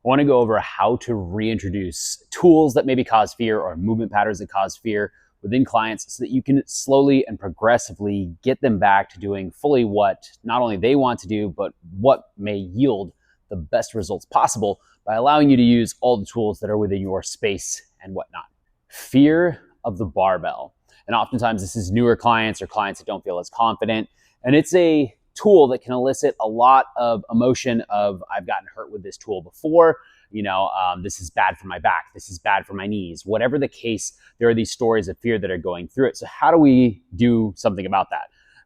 I want to go over how to reintroduce tools that maybe cause fear or movement patterns that cause fear within clients so that you can slowly and progressively get them back to doing fully what not only they want to do, but what may yield the best results possible by allowing you to use all the tools that are within your space and whatnot. Fear of the barbell. And oftentimes this is newer clients or clients that don't feel as confident. And it's a tool that can elicit a lot of emotion of, I've gotten hurt with this tool before, this is bad for my back, this is bad for my knees, whatever the case, there are these stories of fear that are going through it. So how do we do something about that?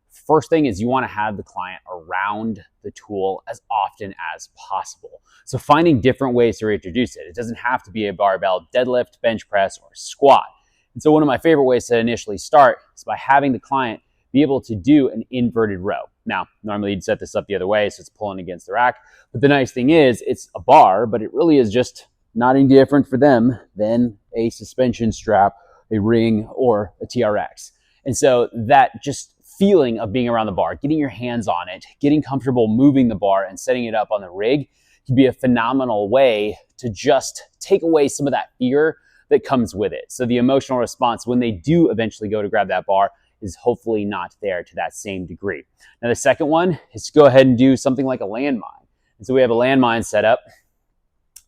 First thing is you want to have the client around the tool as often as possible. So finding different ways to reintroduce it. It doesn't have to be a barbell deadlift, bench press, or squat. And so one of my favorite ways to initially start is by having the client be able to do an inverted row. Now, normally you'd set this up the other way, so it's pulling against the rack. But the nice thing is it's a bar, but it really is just not any different for them than a suspension strap, a ring, or a TRX. And so that just feeling of being around the bar, getting your hands on it, getting comfortable moving the bar and setting it up on the rig can be a phenomenal way to just take away some of that fear that comes with it. So the emotional response when they do eventually go to grab that bar is hopefully not there to that same degree. Now the second one is to go ahead and do something like a landmine. And so we have a landmine set up,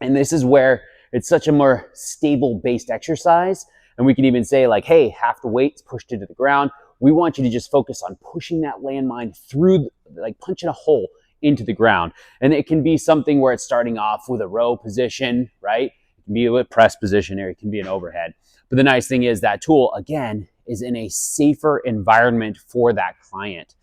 and this is where it's such a more stable based exercise. And we can even say like, hey, half the weight's pushed into the ground. We want you to just focus on pushing that landmine through, like punching a hole into the ground. And it can be something where it's starting off with a row position, right? It can be a press position, or it can be an overhead. But the nice thing is that tool, again, is in a safer environment for that client.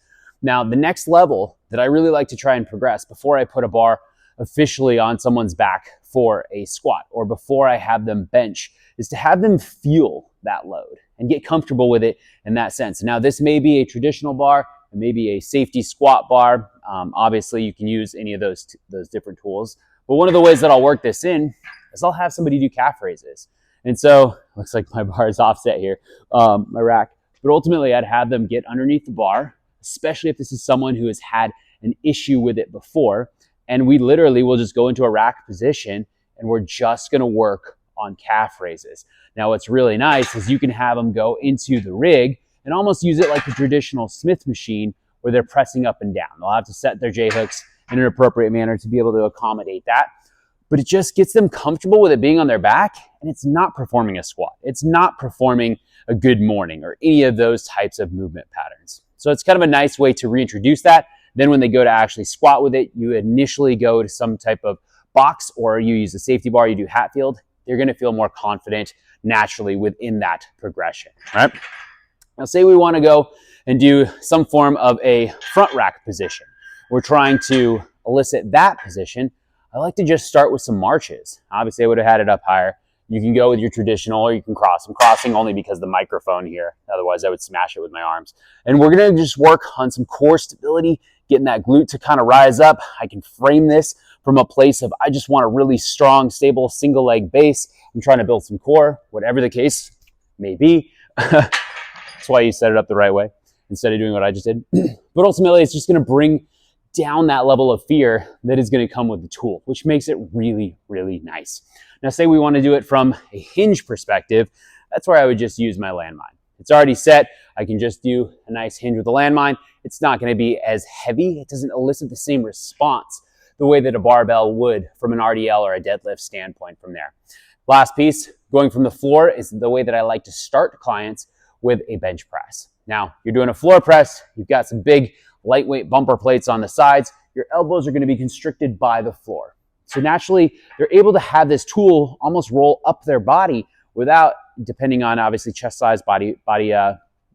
Now, the next level that I really like to try and progress before I put a bar officially on someone's back for a squat or before I have them bench is to have them feel that load and get comfortable with it in that sense. Now, this may be a traditional bar, it may be a safety squat bar. Obviously, you can use any of those different tools. But one of the ways that I'll work this in is I'll have somebody do calf raises. And so, looks like my bar is offset here, my rack. But ultimately, I'd have them get underneath the bar, especially if this is someone who has had an issue with it before. And we literally will just go into a rack position, and we're just going to work on calf raises. Now, what's really nice is you can have them go into the rig and almost use it like a traditional Smith machine where they're pressing up and down. They'll have to set their J-hooks in an appropriate manner to be able to accommodate that. But it just gets them comfortable with it being on their back, and it's not performing a squat. It's not performing a good morning or any of those types of movement patterns. So it's kind of a nice way to reintroduce that. Then when they go to actually squat with it, you initially go to some type of box, or you use a safety bar, you do Hatfield. You're going to feel more confident naturally within that progression, right? Now, say we want to go and do some form of a front rack position. We're trying to elicit that position. I like to just start with some marches. Obviously, I would have had it up higher. You can go with your traditional, or you can cross. I'm crossing only because of the microphone here. Otherwise, I would smash it with my arms. And we're going to just work on some core stability, getting that glute to kind of rise up. I can frame this from a place of, I just want a really strong, stable, single leg base. I'm trying to build some core, whatever the case may be. That's why you set it up the right way instead of doing what I just did. But ultimately, it's just going to bring down that level of fear that is going to come with the tool, which makes it really, really nice. Now, say we want to do it from a hinge perspective, that's where I would just use my landmine. It's already set. I can just do a nice hinge with the landmine. It's not going to be as heavy. It doesn't elicit the same response the way that a barbell would from an RDL or a deadlift standpoint from there. Last piece, going from the floor, is the way that I like to start clients with a bench press. Now, you're doing a floor press. You've got some big lightweight bumper plates on the sides. Your elbows are going to be constricted by the floor. So naturally, they're able to have this tool almost roll up their body without, depending on obviously chest size, body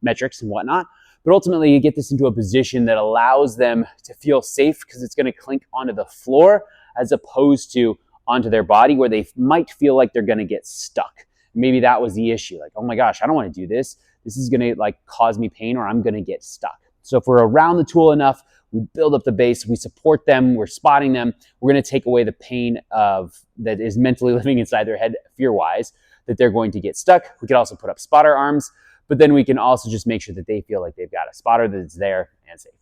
metrics and whatnot. But ultimately, you get this into a position that allows them to feel safe because it's going to clink onto the floor as opposed to onto their body where they might feel like they're going to get stuck. Maybe that was the issue. Like, oh my gosh, I don't want to do this. This is going to like cause me pain, or I'm going to get stuck. So if we're around the tool enough, we build up the base, we support them, we're spotting them, we're going to take away the pain of that is mentally living inside their head fear-wise, that they're going to get stuck. We could also put up spotter arms, but then we can also just make sure that they feel like they've got a spotter that's there and safe.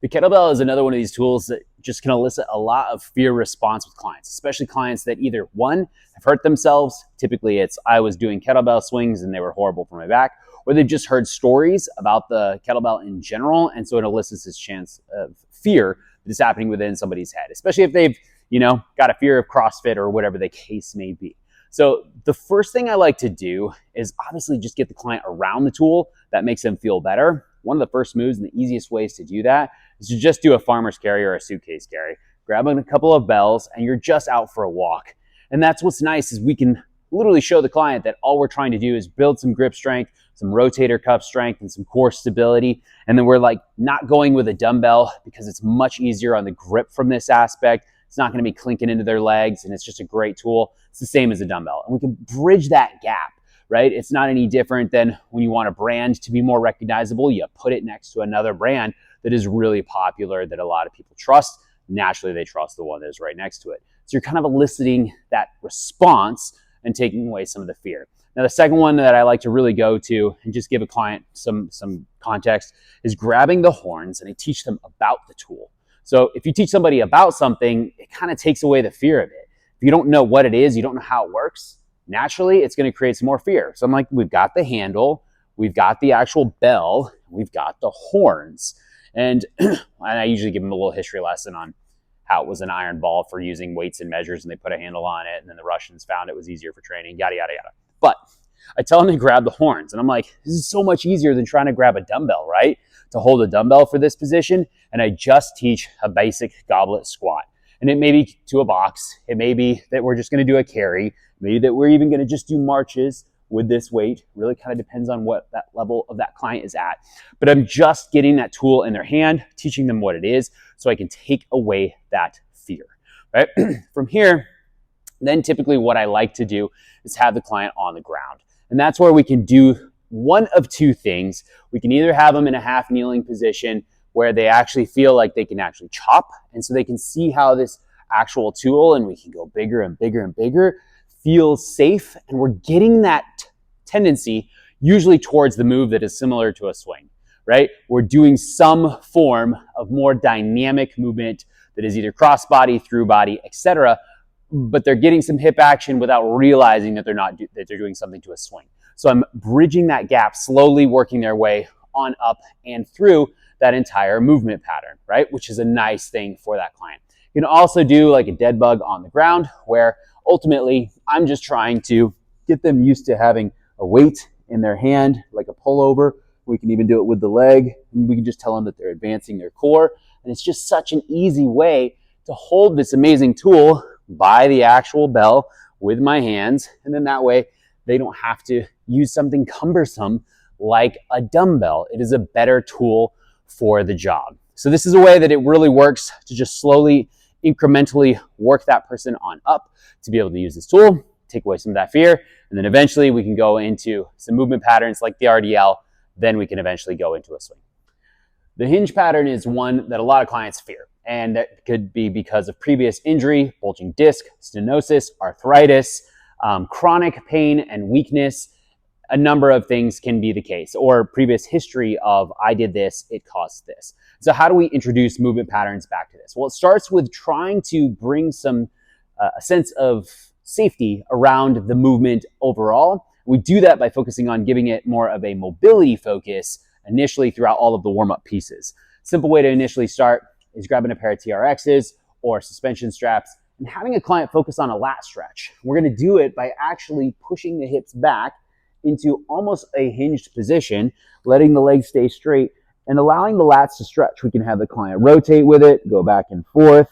The kettlebell is another one of these tools that just can elicit a lot of fear response with clients, especially clients that either one, have hurt themselves. Typically it's, I was doing kettlebell swings and they were horrible for my back, or they've just heard stories about the kettlebell in general. And so it elicits this chance of fear that is happening within somebody's head, especially if they've, got a fear of CrossFit or whatever the case may be. So the first thing I like to do is obviously just get the client around the tool that makes them feel better. One of the first moves and the easiest ways to do that is to just do a farmer's carry or a suitcase carry. Grab a couple of bells and you're just out for a walk. And that's what's nice is we can literally show the client that all we're trying to do is build some grip strength, some rotator cuff strength, and some core stability. And then we're like not going with a dumbbell because it's much easier on the grip from this aspect. It's not going to be clinking into their legs, and it's just a great tool. It's the same as a dumbbell. And we can bridge that gap, right? It's not any different than when you want a brand to be more recognizable, you put it next to another brand that is really popular that a lot of people trust. Naturally, they trust the one that is right next to it. So you're kind of eliciting that response and taking away some of the fear. Now, the second one that I like to really go to and just give a client some context is grabbing the horns, and I teach them about the tool. So if you teach somebody about something, it kind of takes away the fear of it. If you don't know what it is, you don't know how it works, naturally, it's going to create some more fear. So I'm like, we've got the handle, we've got the actual bell, we've got the horns. And I usually give them a little history lesson on how it was an iron ball for using weights and measures, and they put a handle on it, and then the Russians found it was easier for training, yada, yada, yada. But I tell them to grab the horns, and I'm like, this is so much easier than trying to grab a dumbbell, right? To hold a dumbbell for this position, and I just teach a basic goblet squat. And it may be to a box, it may be that we're just going to do a carry, maybe that we're even going to just do marches with this weight. Really kind of depends on what that level of that client is at. But I'm just getting that tool in their hand, teaching them what it is, so I can take away that fear, right? From here, then typically what I like to do is have the client on the ground. And that's where we can do one of two things. We can either have them in a half kneeling position where they actually feel like they can actually chop, and so they can see how this actual tool, and we can go bigger and bigger and bigger, feels safe, and we're getting that tendency usually towards the move that is similar to a swing, right? We're doing some form of more dynamic movement that is either cross body, through body, etc., but they're getting some hip action without realizing that they're doing something to a swing. So I'm bridging that gap, slowly working their way on up and through that entire movement pattern, right? Which is a nice thing for that client. You can also do like a dead bug on the ground, where ultimately I'm just trying to get them used to having a weight in their hand, like a pullover. We can even do it with the leg, and we can just tell them that they're advancing their core. And it's just such an easy way to hold this amazing tool by the actual bell with my hands. And then that way they don't have to use something cumbersome like a dumbbell. It is a better tool for the job. So this is a way that it really works to just slowly, incrementally work that person on up to be able to use this tool, take away some of that fear, and then eventually we can go into some movement patterns like the RDL. Then we can eventually go into a swing. The hinge pattern is one that a lot of clients fear, and that could be because of previous injury, bulging disc, stenosis, arthritis, chronic pain and weakness. A number of things can be the case, or previous history of I did this, it caused this. So how do we introduce movement patterns back to this? Well, it starts with trying to bring some a sense of safety around the movement overall. We do that by focusing on giving it more of a mobility focus initially throughout all of the warm-up pieces. Simple way to initially start is grabbing a pair of TRXs or suspension straps and having a client focus on a lat stretch. We're going to do it by actually pushing the hips back into almost a hinged position, letting the legs stay straight and allowing the lats to stretch. We can have the client rotate with it, go back and forth.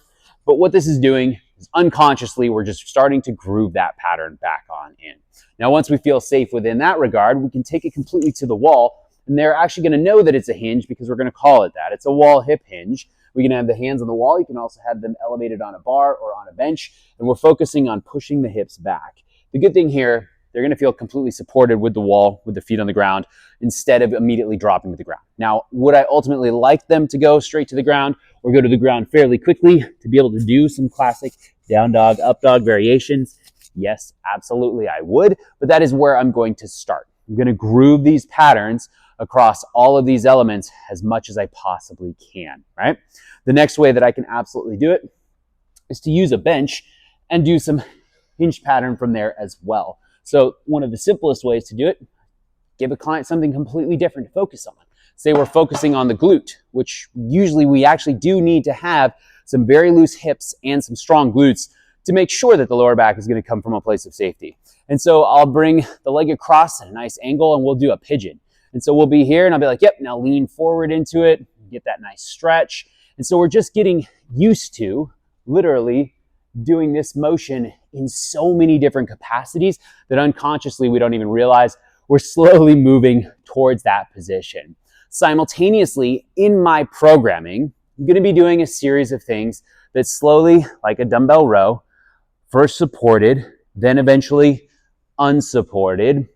But what this is doing is unconsciously, we're just starting to groove that pattern back on in. Now, once we feel safe within that regard, we can take it completely to the wall, and they're actually going to know that it's a hinge because we're going to call it that. It's a wall hip hinge. We can have the hands on the wall. You can also have them elevated on a bar or on a bench, and we're focusing on pushing the hips back. The good thing here, they're going to feel completely supported with the wall, with the feet on the ground, instead of immediately dropping to the ground. Now, would I ultimately like them to go straight to the ground or go to the ground fairly quickly to be able to do some classic down dog, up dog variations? Yes, absolutely I would, but that is where I'm going to start. I'm going to groove these patterns across all of these elements as much as I possibly can, right? The next way that I can absolutely do it is to use a bench and do some hinge pattern from there as well. So one of the simplest ways to do it, give a client something completely different to focus on. Say we're focusing on the glute, which usually we actually do need to have some very loose hips and some strong glutes to make sure that the lower back is going to come from a place of safety. And so I'll bring the leg across at a nice angle and we'll do a pigeon. And so we'll be here and I'll be like, yep, now lean forward into it, get that nice stretch. And so we're just getting used to literally doing this motion in so many different capacities that unconsciously we don't even realize we're slowly moving towards that position. Simultaneously, in my programming, I'm going to be doing a series of things that slowly, like a dumbbell row, first supported, then eventually unsupported,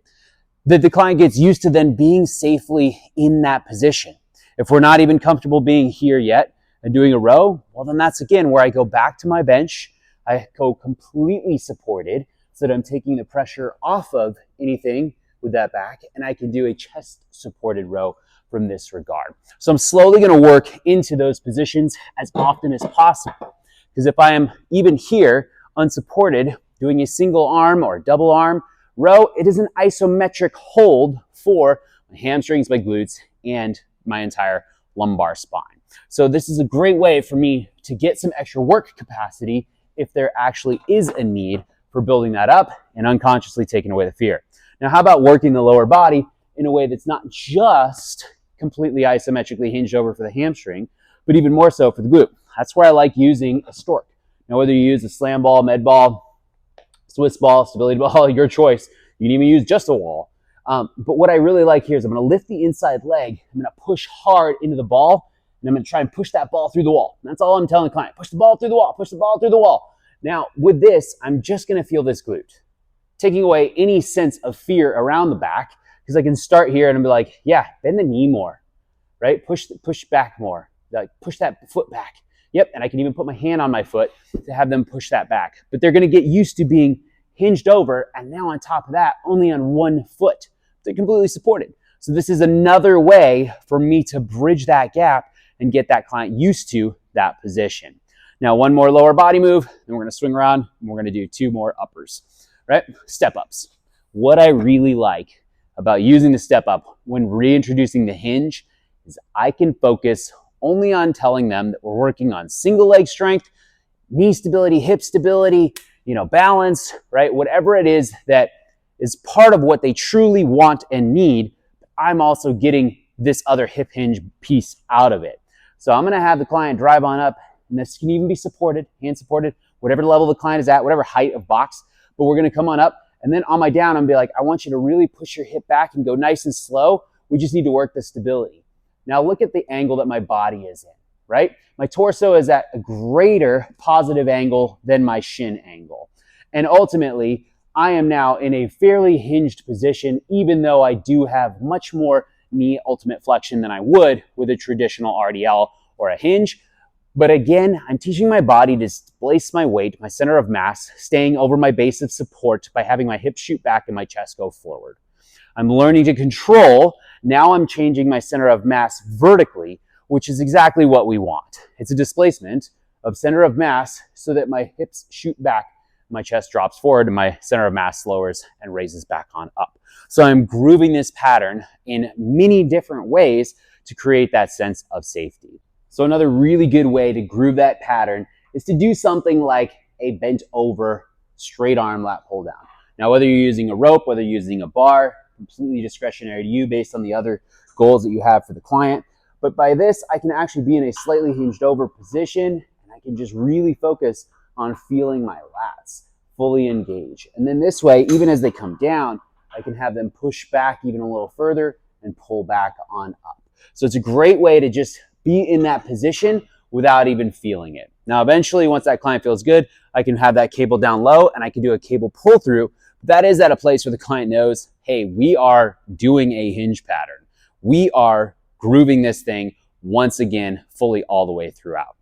that the client gets used to then being safely in that position. If we're not even comfortable being here yet and doing a row, well, then that's again where I go back to my bench. I go completely supported so that I'm taking the pressure off of anything with that back, and I can do a chest supported row from this regard. So I'm slowly going to work into those positions as often as possible, because if I am even here unsupported doing a single arm or double arm row, it is an isometric hold for my hamstrings, my glutes, and my entire lumbar spine. So this is a great way for me to get some extra work capacity if there actually is a need for building that up and unconsciously taking away the fear. Now, how about working the lower body in a way that's not just completely isometrically hinged over for the hamstring, but even more so for the glute? That's where I like using a stork. Now, whether you use a slam ball, med ball, Swiss ball, stability ball, your choice. You can even use just a wall. But what I really like here is I'm going to lift the inside leg. I'm going to push hard into the ball, and I'm going to try and push that ball through the wall. And that's all I'm telling the client. Push the ball through the wall. Push the ball through the wall. Now, with this, I'm just going to feel this glute, taking away any sense of fear around the back, because I can start here and I'll be like, yeah, bend the knee more, right? Push back more, like push that foot back. Yep, and I can even put my hand on my foot to have them push that back. But they're going to get used to being hinged over, and now on top of that, only on one foot. They're completely supported. So this is another way for me to bridge that gap and get that client used to that position. Now, one more lower body move, then we're going to swing around, and we're going to do two more uppers, right? Step ups. What I really like about using the step up when reintroducing the hinge is I can focus only on telling them that we're working on single leg strength, knee stability, hip stability, balance, right? Whatever it is that is part of what they truly want and need, I'm also getting this other hip hinge piece out of it. So I'm going to have the client drive on up, and this can even be supported, hand supported, whatever level the client is at, whatever height of box, but we're going to come on up, and then on my down, I'm going to be like, I want you to really push your hip back and go nice and slow. We just need to work the stability. Now look at the angle that my body is in, right? My torso is at a greater positive angle than my shin angle. And ultimately, I am now in a fairly hinged position, even though I do have much more knee ultimate flexion than I would with a traditional RDL or a hinge. But again, I'm teaching my body to displace my weight, my center of mass, staying over my base of support by having my hips shoot back and my chest go forward. I'm learning to control. Now I'm changing my center of mass vertically, which is exactly what we want. It's a displacement of center of mass so that my hips shoot back, my chest drops forward, and my center of mass lowers and raises back on up. So I'm grooving this pattern in many different ways to create that sense of safety. So another really good way to groove that pattern is to do something like a bent over straight arm lat pull down. Now, whether you're using a rope, whether you're using a bar, completely discretionary to you based on the other goals that you have for the client. But by this, I can actually be in a slightly hinged over position, and I can just really focus on feeling my lats fully engage. And then this way, even as they come down, I can have them push back even a little further and pull back on up. So it's a great way to just be in that position without even feeling it. Now, eventually, once that client feels good, I can have that cable down low and I can do a cable pull through. That is at a place where the client knows, hey, we are doing a hinge pattern. We are grooving this thing once again, fully all the way throughout.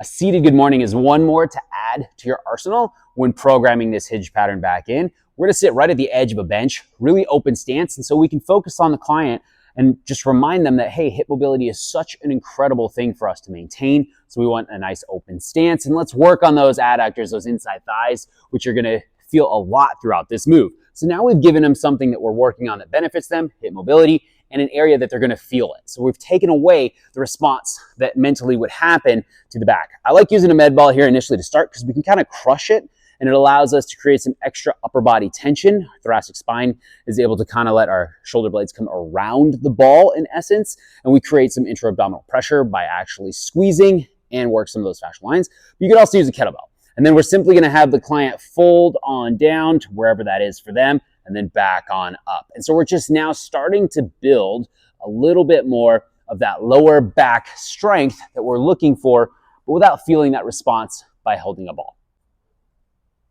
A seated good morning is one more to add to your arsenal when programming this hinge pattern back in. We're going to sit right at the edge of a bench, really open stance, and so we can focus on the client and just remind them that, hey, hip mobility is such an incredible thing for us to maintain. So we want a nice open stance, and let's work on those adductors, those inside thighs, which are gonna feel a lot throughout this move. So now we've given them something that we're working on that benefits them, hip mobility, and an area that they're gonna feel it. So we've taken away the response that mentally would happen to the back. I like using a med ball here initially to start because we can kind of crush it, and it allows us to create some extra upper body tension. Our thoracic spine is able to kind of let our shoulder blades come around the ball in essence, and we create some intra-abdominal pressure by actually squeezing and work some of those fascial lines. But you could also use a kettlebell. And then we're simply gonna have the client fold on down to wherever that is for them, and then back on up. And so we're just now starting to build a little bit more of that lower back strength that we're looking for, but without feeling that response by holding a ball.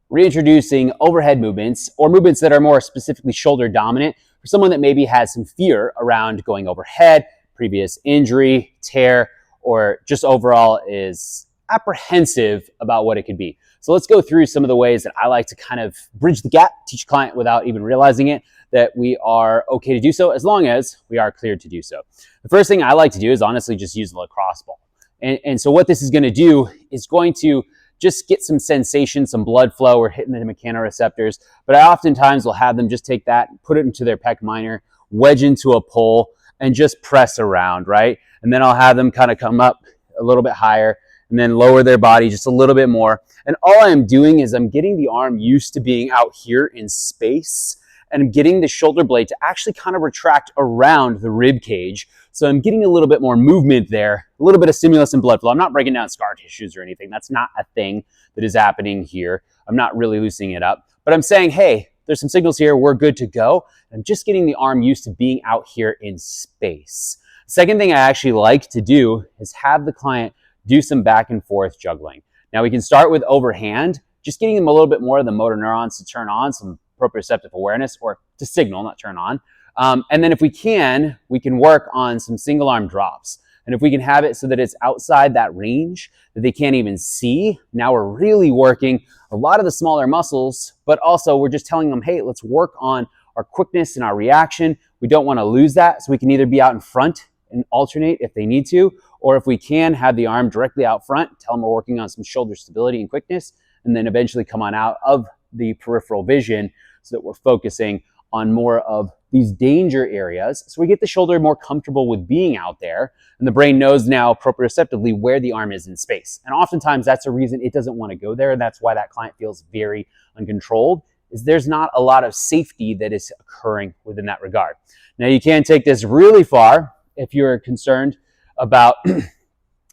Reintroducing overhead movements, or movements that are more specifically shoulder dominant for someone that maybe has some fear around going overhead, previous injury, tear, or just overall is apprehensive about what it could be. So let's go through some of the ways that I like to kind of bridge the gap, teach a client without even realizing it, that we are okay to do so as long as we are cleared to do so. The first thing I like to do is honestly just use the lacrosse ball. And so what this is gonna do is going to just get some sensation, some blood flow. We're hitting the mechanoreceptors, but I oftentimes will have them just take that, put it into their pec minor, wedge into a pole, and just press around, right? And then I'll have them kind of come up a little bit higher and then lower their body just a little bit more. And all I'm doing is I'm getting the arm used to being out here in space, and I'm getting the shoulder blade to actually kind of retract around the rib cage. So I'm getting a little bit more movement there, a little bit of stimulus and blood flow. I'm not breaking down scar tissues or anything. That's not a thing that is happening here. I'm not really loosening it up, but I'm saying, hey, there's some signals here. We're good to go. I'm just getting the arm used to being out here in space. Second thing I actually like to do is have the client do some back and forth juggling. Now we can start with overhand, just getting them a little bit more of the motor neurons to turn on, some proprioceptive awareness, or to signal, not turn on. And then if we can work on some single arm drops. And if we can have it so that it's outside that range that they can't even see, now we're really working a lot of the smaller muscles, but also we're just telling them, hey, let's work on our quickness and our reaction. We don't want to lose that. So we can either be out in front and alternate if they need to, or if we can have the arm directly out front, tell them we're working on some shoulder stability and quickness, and then eventually come on out of the peripheral vision so that we're focusing on more of these danger areas. So we get the shoulder more comfortable with being out there, and the brain knows now proprioceptively where the arm is in space. And oftentimes that's a reason it doesn't want to go there, and that's why that client feels very uncontrolled, is there's not a lot of safety that is occurring within that regard. Now you can take this really far if you're concerned about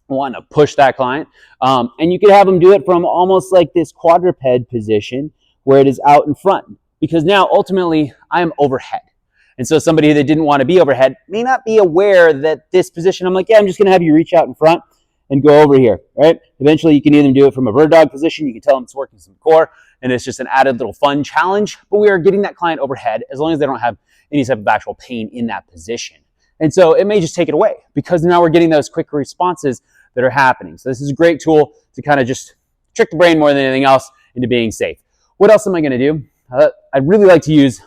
wanting to push that client, and you can have them do it from almost like this quadruped position where it is out in front, because now ultimately I am overhead. And so somebody that didn't want to be overhead may not be aware that this position, I'm like, yeah, I'm just going to have you reach out in front and go over here, right? Eventually you can either do it from a bird dog position, you can tell them it's working some core, and it's just an added little fun challenge, but we are getting that client overhead as long as they don't have any type of actual pain in that position. And so it may just take it away because now we're getting those quick responses that are happening. So this is a great tool to kind of just trick the brain more than anything else into being safe. What else am I going to do? I'd really like to use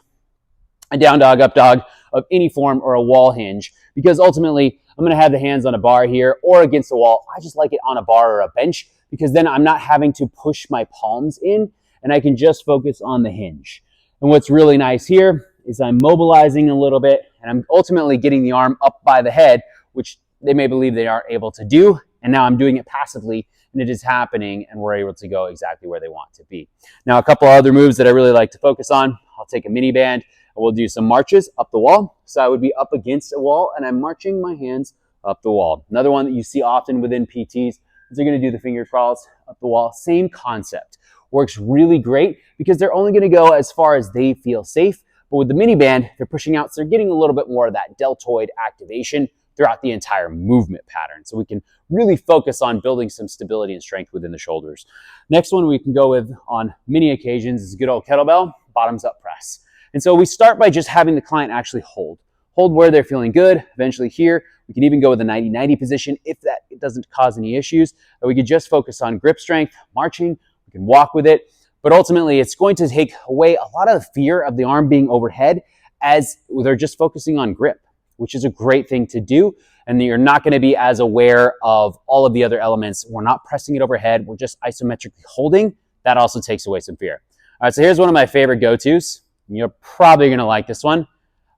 a down dog, up dog of any form, or a wall hinge, because ultimately I'm going to have the hands on a bar here or against a wall. I just like it on a bar or a bench because then I'm not having to push my palms in and I can just focus on the hinge. And what's really nice here is I'm mobilizing a little bit and I'm ultimately getting the arm up by the head, which they may believe they aren't able to do. And now I'm doing it passively and it is happening and we're able to go exactly where they want to be. Now, a couple other moves that I really like to focus on. I'll take a mini band and we'll do some marches up the wall. So I would be up against a wall and I'm marching my hands up the wall. Another one that you see often within PTs is they're going to do the finger crawls up the wall. Same concept. Works really great because they're only going to go as far as they feel safe. But with the mini band, they're pushing out, so they're getting a little bit more of that deltoid activation throughout the entire movement pattern. So we can really focus on building some stability and strength within the shoulders. Next one we can go with on many occasions is good old kettlebell, bottoms up press. And so we start by just having the client actually hold where they're feeling good. Eventually here, we can even go with a 90-90 position if that it doesn't cause any issues. Or we could just focus on grip strength, marching, we can walk with it. But ultimately, it's going to take away a lot of the fear of the arm being overhead as they're just focusing on grip. which is a great thing to do. And you're not going to be as aware of all of the other elements. We're not pressing it overhead. We're just isometrically holding. That also takes away some fear. All right, so here's one of my favorite go-tos. You're probably going to like this one.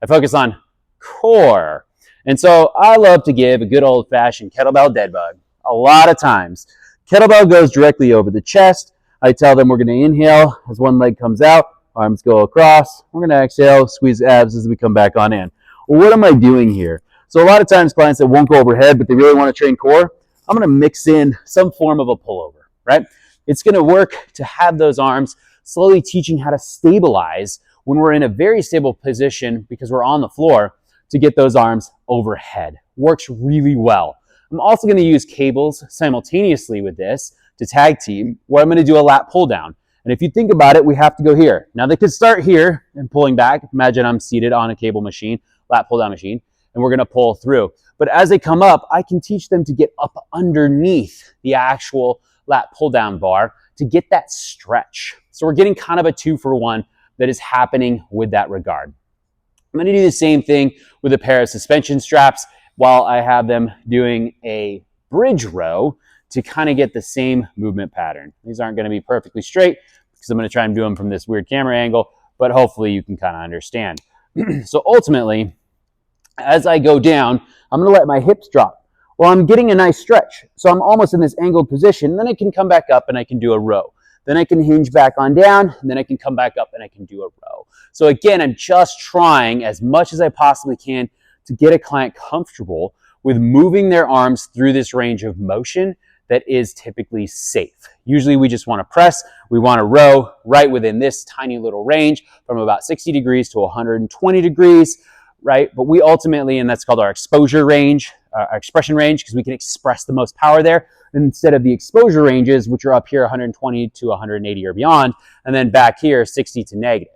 I focus on core. And so I love to give a good old-fashioned kettlebell dead bug. A lot of times, kettlebell goes directly over the chest. I tell them we're going to inhale as one leg comes out, arms go across. We're going to exhale, squeeze abs as we come back on in. Well, what am I doing here? So a lot of times clients that won't go overhead, but they really want to train core, I'm going to mix in some form of a pullover, right? It's going to work to have those arms, slowly teaching how to stabilize when we're in a very stable position because we're on the floor, to get those arms overhead. Works really well. I'm also going to use cables simultaneously with this to tag team, where I'm going to do a lat pull down. And if you think about it, we have to go here. Now they could start here and pulling back. Imagine I'm seated on a cable machine, lat pull down machine, and we're going to pull through. But as they come up, I can teach them to get up underneath the actual lat pull down bar to get that stretch. So we're getting kind of a 2-for-1 that is happening with that regard. I'm going to do the same thing with a pair of suspension straps while I have them doing a bridge row to kind of get the same movement pattern. These aren't going to be perfectly straight because I'm going to try and do them from this weird camera angle, but hopefully you can kind of understand. So ultimately, as I go down, I'm going to let my hips drop. Well, I'm getting a nice stretch. So I'm almost in this angled position. Then I can come back up and I can do a row. Then I can hinge back on down, and then I can come back up and I can do a row. So again, I'm just trying as much as I possibly can to get a client comfortable with moving their arms through this range of motion that is typically safe. Usually we just want to press, we want to row right within this tiny little range from about 60 degrees to 120 degrees, right? But we ultimately, and that's called our exposure range, our expression range, because we can express the most power there instead of the exposure ranges, which are up here 120 to 180 or beyond, and then back here 60 to negative.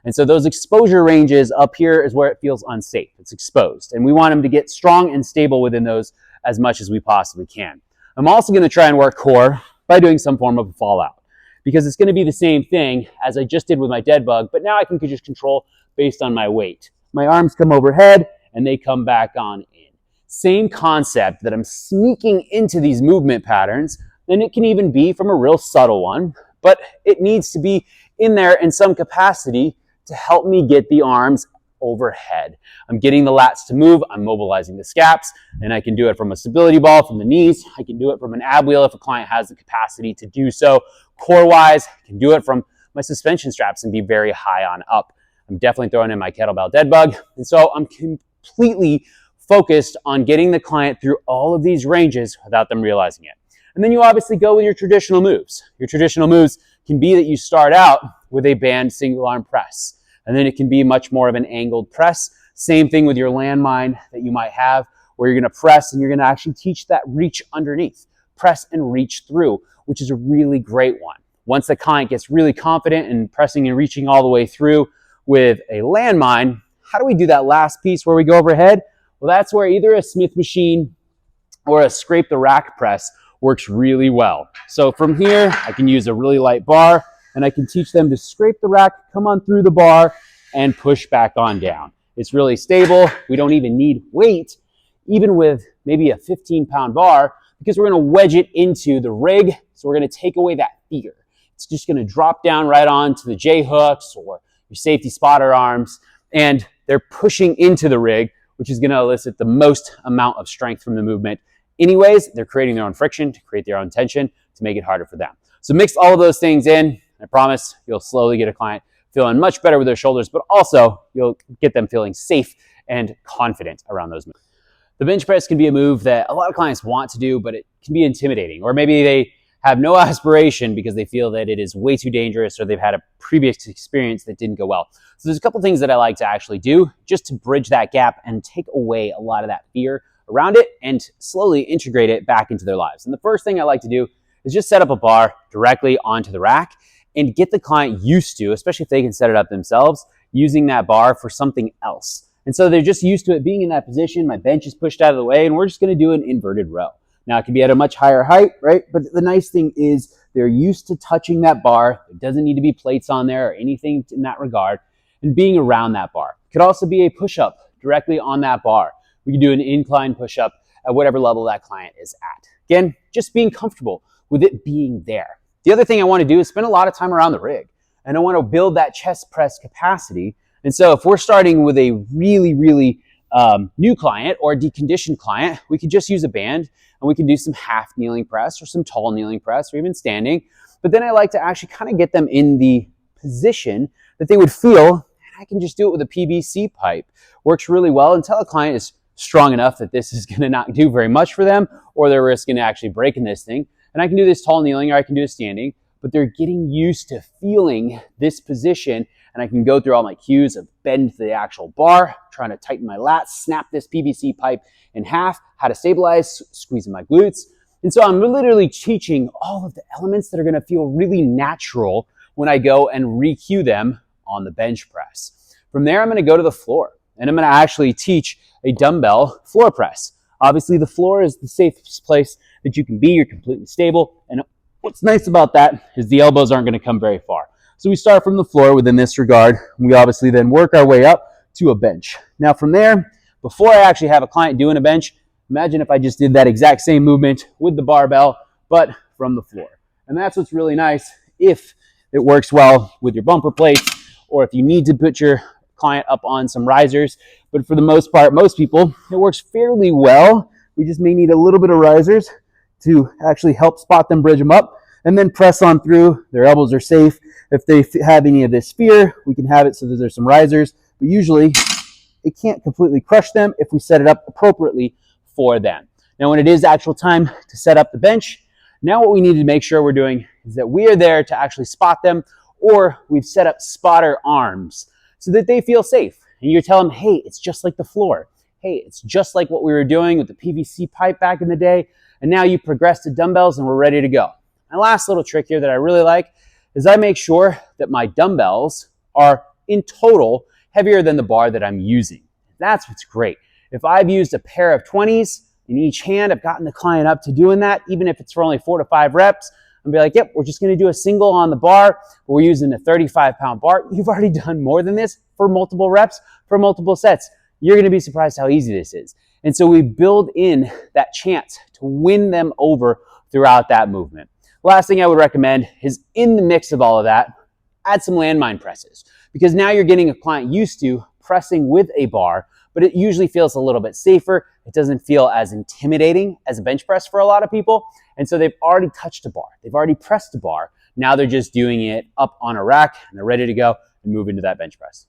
And so those exposure ranges up here is where it feels unsafe. It's exposed. And we want them to get strong and stable within those as much as we possibly can. I'm also going to try and work core by doing some form of a fallout, because it's going to be the same thing as I just did with my dead bug, but now I can just control based on my weight. My arms come overhead and they come back on in. Same concept, that I'm sneaking into these movement patterns, and it can even be from a real subtle one, but it needs to be in there in some capacity to help me get the arms overhead. I'm getting the lats to move, I'm mobilizing the scaps, and I can do it from a stability ball, from the knees. I can do it from an ab wheel if a client has the capacity to do so. Core-wise, I can do it from my suspension straps and be very high on up. I'm definitely throwing in my kettlebell dead bug, and so I'm completely focused on getting the client through all of these ranges without them realizing it. And then you obviously go with your traditional moves. Your traditional moves can be that you start out with a band single arm press, and then it can be much more of an angled press. Same thing with your landmine that you might have, where you're going to press and you're going to actually teach that reach underneath, press and reach through, which is a really great one. Once the client gets really confident in pressing and reaching all the way through with a landmine, how do we do that last piece where we go overhead? Well, that's where either a Smith machine or a scrape the rack press works really well. So from here, I can use a really light bar, and I can teach them to scrape the rack, come on through the bar, and push back on down. It's really stable. We don't even need weight, even with maybe a 15-pound bar, because we're going to wedge it into the rig. So we're going to take away that fear. It's just going to drop down right onto the J-hooks or your safety spotter arms, and they're pushing into the rig, which is going to elicit the most amount of strength from the movement. Anyways, they're creating their own friction to create their own tension to make it harder for them. So mix all of those things in. I promise you'll slowly get a client feeling much better with their shoulders, but also you'll get them feeling safe and confident around those moves. The bench press can be a move that a lot of clients want to do, but it can be intimidating, or maybe they have no aspiration because they feel that it is way too dangerous, or they've had a previous experience that didn't go well. So there's a couple things that I like to actually do just to bridge that gap and take away a lot of that fear around it and slowly integrate it back into their lives. And the first thing I like to do is just set up a bar directly onto the rack and get the client used to, especially if they can set it up themselves, using that bar for something else. And so they're just used to it being in that position. My bench is pushed out of the way, and we're just going to do an inverted row. Now, it can be at a much higher height, right? But the nice thing is they're used to touching that bar. There doesn't need to be plates on there or anything in that regard, and being around that bar. It could also be a push-up directly on that bar. We can do an incline push-up at whatever level that client is at. Again, just being comfortable with it being there. The other thing I want to do is spend a lot of time around the rig, and I want to build that chest press capacity. And so if we're starting with a really new client or a deconditioned client, we could just use a band and we can do some half kneeling press or some tall kneeling press or even standing. But then I like to actually kind of get them in the position that they would feel, and I can just do it with a PVC pipe. Works really well until a client is strong enough that this is going to not do very much for them, or they're risking actually breaking this thing. And I can do this tall kneeling or I can do a standing, but they're getting used to feeling this position, and I can go through all my cues of bend to the actual bar, trying to tighten my lats, snap this PVC pipe in half, how to stabilize, squeezing my glutes. And so I'm literally teaching all of the elements that are going to feel really natural when I go and re-cue them on the bench press. From there, I'm going to go to the floor, and I'm going to actually teach a dumbbell floor press. Obviously, the floor is the safest place that you can be. You're completely stable. And what's nice about that is the elbows aren't going to come very far. So we start from the floor within this regard. We obviously then work our way up to a bench. Now from there, before I actually have a client doing a bench, imagine if I just did that exact same movement with the barbell, but from the floor. And that's what's really nice if it works well with your bumper plates, or if you need to put your client up on some risers. But for the most part, most people, it works fairly well. We just may need a little bit of risers to actually help spot them, bridge them up, and then press on through. Their elbows are safe. If they have any of this fear, we can have it so that there's some risers, but usually it can't completely crush them if we set it up appropriately for them. Now, when it is actual time to set up the bench, now what we need to make sure we're doing is that we are there to actually spot them, or we've set up spotter arms so that they feel safe. And you tell them, hey, it's just like the floor. Hey, it's just like what we were doing with the PVC pipe back in the day. And now you progress to dumbbells and we're ready to go. My last little trick here that I really like is I make sure that my dumbbells are in total heavier than the bar that I'm using. That's what's great. If I've used a pair of 20s in each hand, I've gotten the client up to doing that, even if it's for only 4 to 5 reps, and be like, yep, we're just going to do a single on the bar. We're using a 35-pound bar. You've already done more than this for multiple reps, for multiple sets. You're going to be surprised how easy this is. And so we build in that chance to win them over throughout that movement. Last thing I would recommend is, in the mix of all of that, add some landmine presses, because now you're getting a client used to pressing with a bar, but it usually feels a little bit safer. It doesn't feel as intimidating as a bench press for a lot of people. And so they've already touched a bar. They've already pressed a bar. Now they're just doing it up on a rack and they're ready to go and move into that bench press.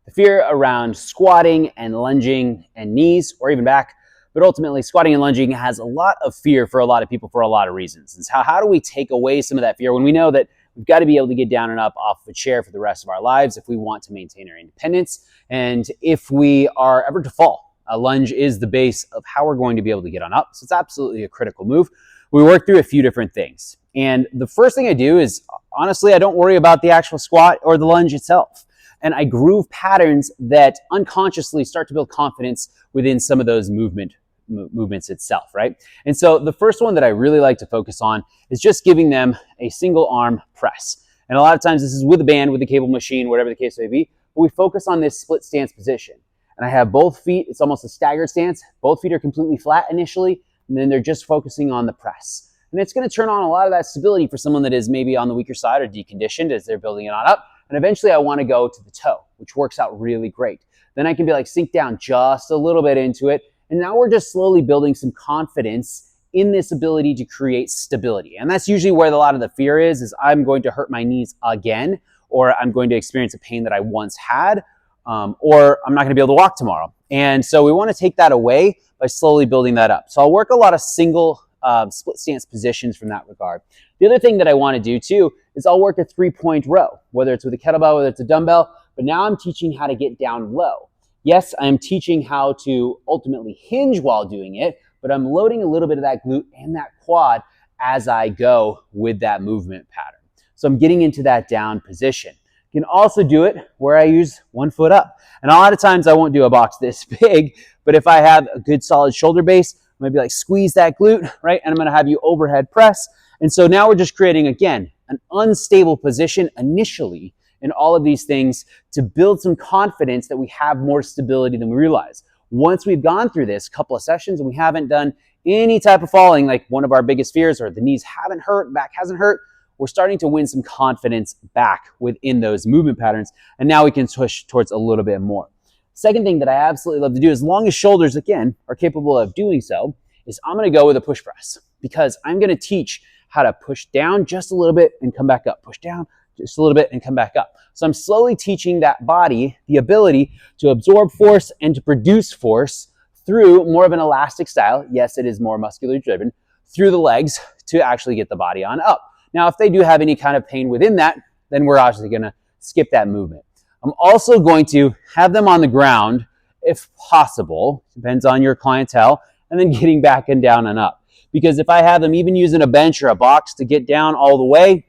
The fear around squatting and lunging and knees, or even back, but ultimately squatting and lunging has a lot of fear for a lot of people for a lot of reasons. And so how do we take away some of that fear when we know that we've got to be able to get down and up off of a chair for the rest of our lives if we want to maintain our independence, and if we are ever to fall? A lunge is the base of how we're going to be able to get on up. So it's absolutely a critical move. We work through a few different things. And the first thing I do is, honestly, I don't worry about the actual squat or the lunge itself. And I groove patterns that unconsciously start to build confidence within some of those movements itself, right? And so the first one that I really like to focus on is just giving them a single arm press. And a lot of times this is with a band, with a cable machine, whatever the case may be, but we focus on this split stance position. And I have both feet, it's almost a staggered stance. Both feet are completely flat initially, and then they're just focusing on the press. And it's going to turn on a lot of that stability for someone that is maybe on the weaker side or deconditioned as they're building it on up. And eventually I want to go to the toe, which works out really great. Then I can be like, sink down just a little bit into it. And now we're just slowly building some confidence in this ability to create stability. And that's usually where a lot of the fear is I'm going to hurt my knees again, or I'm going to experience a pain that I once had, or I'm not going to be able to walk tomorrow. And so we want to take that away by slowly building that up. So I'll work a lot of single split stance positions from that regard. The other thing that I want to do too is I'll work a 3-point row, whether it's with a kettlebell, whether it's a dumbbell, but now I'm teaching how to get down low. Yes, I'm teaching how to ultimately hinge while doing it, but I'm loading a little bit of that glute and that quad as I go with that movement pattern. So I'm getting into that down position. You can also do it where I use one foot up. And a lot of times I won't do a box this big, but if I have a good solid shoulder base, I'm gonna be like, squeeze that glute, right? And I'm gonna have you overhead press. And so now we're just creating, again, an unstable position initially and all of these things to build some confidence that we have more stability than we realize. Once we've gone through this couple of sessions and we haven't done any type of falling, like one of our biggest fears, or the knees haven't hurt, back hasn't hurt, we're starting to win some confidence back within those movement patterns. And now we can push towards a little bit more. Second thing that I absolutely love to do, as long as shoulders, again, are capable of doing so, is I'm going to go with a push press, because I'm going to teach how to push down just a little bit and come back up, push down just a little bit and come back up. So I'm slowly teaching that body the ability to absorb force and to produce force through more of an elastic style. Yes, it is more muscularly driven through the legs to actually get the body on up. Now, if they do have any kind of pain within that, then we're actually going to skip that movement. I'm also going to have them on the ground, if possible, depends on your clientele, and then getting back and down and up. Because if I have them even using a bench or a box to get down all the way,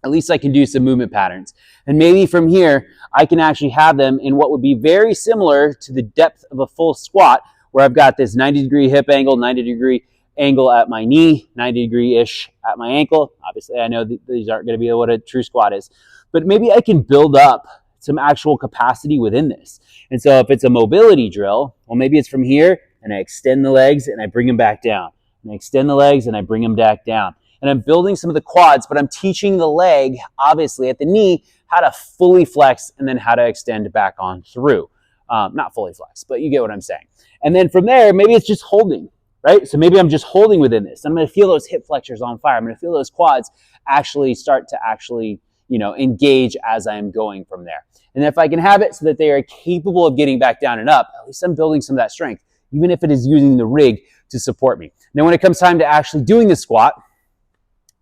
at least I can do some movement patterns. And maybe from here, I can actually have them in what would be very similar to the depth of a full squat, where I've got this 90-degree hip angle, 90-degree angle at my knee, 90-degree-ish at my ankle. Obviously, I know these aren't going to be what a true squat is, but maybe I can build up some actual capacity within this. And so if it's a mobility drill, well, maybe it's from here, and I extend the legs and I bring them back down. And I extend the legs and I bring them back down. And I'm building some of the quads, but I'm teaching the leg, obviously at the knee, how to fully flex and then how to extend back on through. Not fully flex, but you get what I'm saying. And then from there, maybe it's just holding, right? So maybe I'm just holding within this. I'm going to feel those hip flexors on fire. I'm going to feel those quads actually start to engage as I'm going from there. And if I can have it so that they are capable of getting back down and up, at least I'm building some of that strength, even if it is using the rig to support me. Now, when it comes time to actually doing the squat,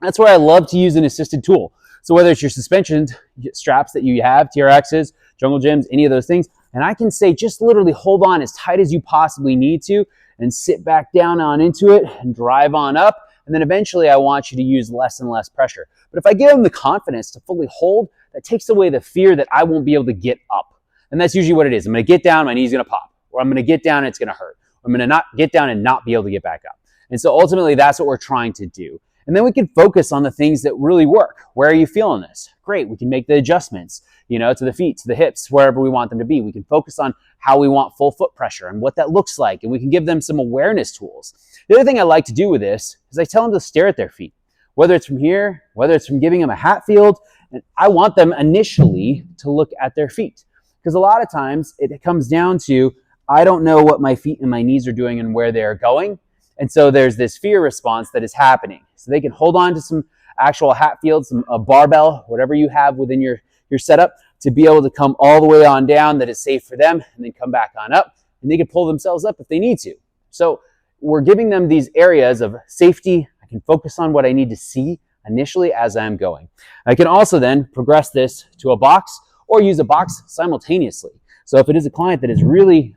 that's where I love to use an assisted tool. So whether it's your suspension straps that you have, TRXs, jungle gyms, any of those things, and I can say just literally hold on as tight as you possibly need to and sit back down on into it and drive on up. And then eventually I want you to use less and less pressure. But if I give them the confidence to fully hold, that takes away the fear that I won't be able to get up. And that's usually what it is. I'm going to get down, my knee's going to pop. Or I'm going to get down and it's going to hurt. Or I'm going to not get down and not be able to get back up. And so ultimately that's what we're trying to do. And then we can focus on the things that really work. Where are you feeling this? Great. We can make the adjustments, to the feet, to the hips, wherever we want them to be. We can focus on how we want full foot pressure and what that looks like. And we can give them some awareness tools. The other thing I like to do with this is I tell them to stare at their feet, whether it's from here, whether it's from giving them a Hatfield. And I want them initially to look at their feet, because a lot of times it comes down to, I don't know what my feet and my knees are doing and where they're going. And so there's this fear response that is happening. So they can hold on to some actual Hatfields, a barbell, whatever you have within your setup, to be able to come all the way on down that is safe for them, and then come back on up. And they can pull themselves up if they need to. So we're giving them these areas of safety. I can focus on what I need to see initially as I'm going. I can also then progress this to a box or use a box simultaneously. So if it is a client that is really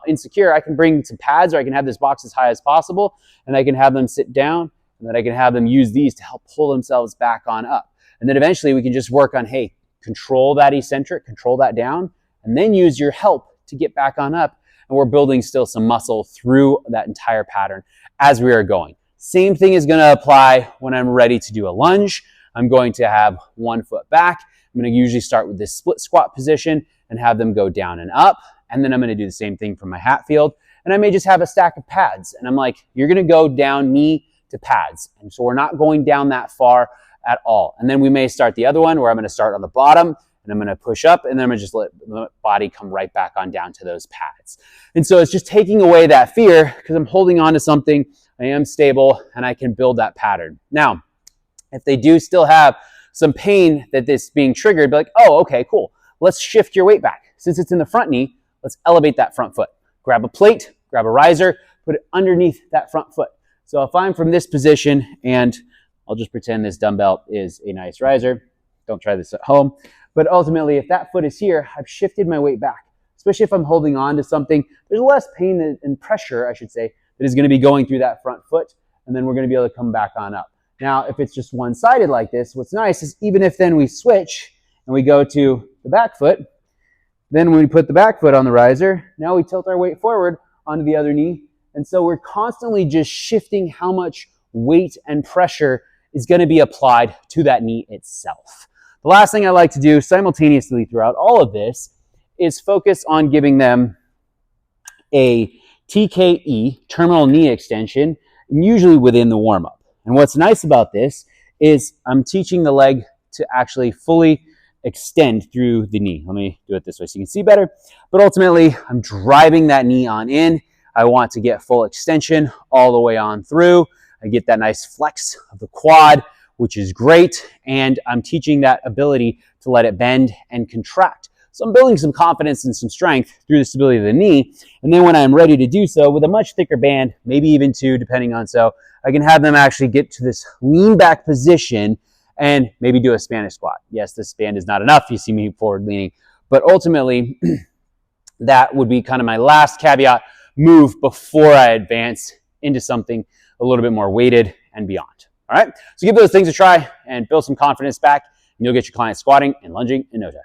insecure, I can bring some pads, or I can have this box as high as possible, and I can have them sit down, and then I can have them use these to help pull themselves back on up. And then eventually we can just work on, hey, control that eccentric, control that down, and then use your help to get back on up. And we're building still some muscle through that entire pattern as we are going. Same thing is going to apply when I'm ready to do a lunge. I'm going to have one foot back. I'm going to usually start with this split squat position and have them go down and up. And then I'm going to do the same thing for my Hatfield. And I may just have a stack of pads. And I'm like, you're going to go down knee to pads. And so we're not going down that far at all. And then we may start the other one where I'm going to start on the bottom and I'm going to push up, and then I'm going to just let the body come right back on down to those pads. And so it's just taking away that fear, because I'm holding on to something, I am stable, and I can build that pattern. Now, if they do still have some pain that this being triggered, be like, oh, okay, cool. Let's shift your weight back. Since it's in the front knee, let's elevate that front foot. Grab a plate, grab a riser, put it underneath that front foot. So if I'm from this position, and I'll just pretend this dumbbell is a nice riser. Don't try this at home. But ultimately, if that foot is here, I've shifted my weight back. Especially if I'm holding on to something, there's less pain and pressure, I should say, that is going to be going through that front foot. And then we're going to be able to come back on up. Now, if it's just one-sided like this, what's nice is even if then we switch and we go to the back foot, then when we put the back foot on the riser, now we tilt our weight forward onto the other knee. And so we're constantly just shifting how much weight and pressure is going to be applied to that knee itself. The last thing I like to do simultaneously throughout all of this is focus on giving them a TKE, terminal knee extension, usually within the warm-up. And what's nice about this is I'm teaching the leg to actually fully extend through the knee. Let me do it this way so you can see better. But ultimately, I'm driving that knee on in. I want to get full extension all the way on through. I get that nice flex of the quad, which is great. And I'm teaching that ability to let it bend and contract. So I'm building some confidence and some strength through the stability of the knee. And then when I'm ready to do so with a much thicker band, maybe even two, depending on so, I can have them actually get to this lean back position and maybe do a Spanish squat. Yes, this band is not enough. You see me forward leaning. But ultimately, that would be kind of my last caveat move before I advance into something a little bit more weighted and beyond. All right, so give those things a try and build some confidence back, and you'll get your clients squatting and lunging in no time.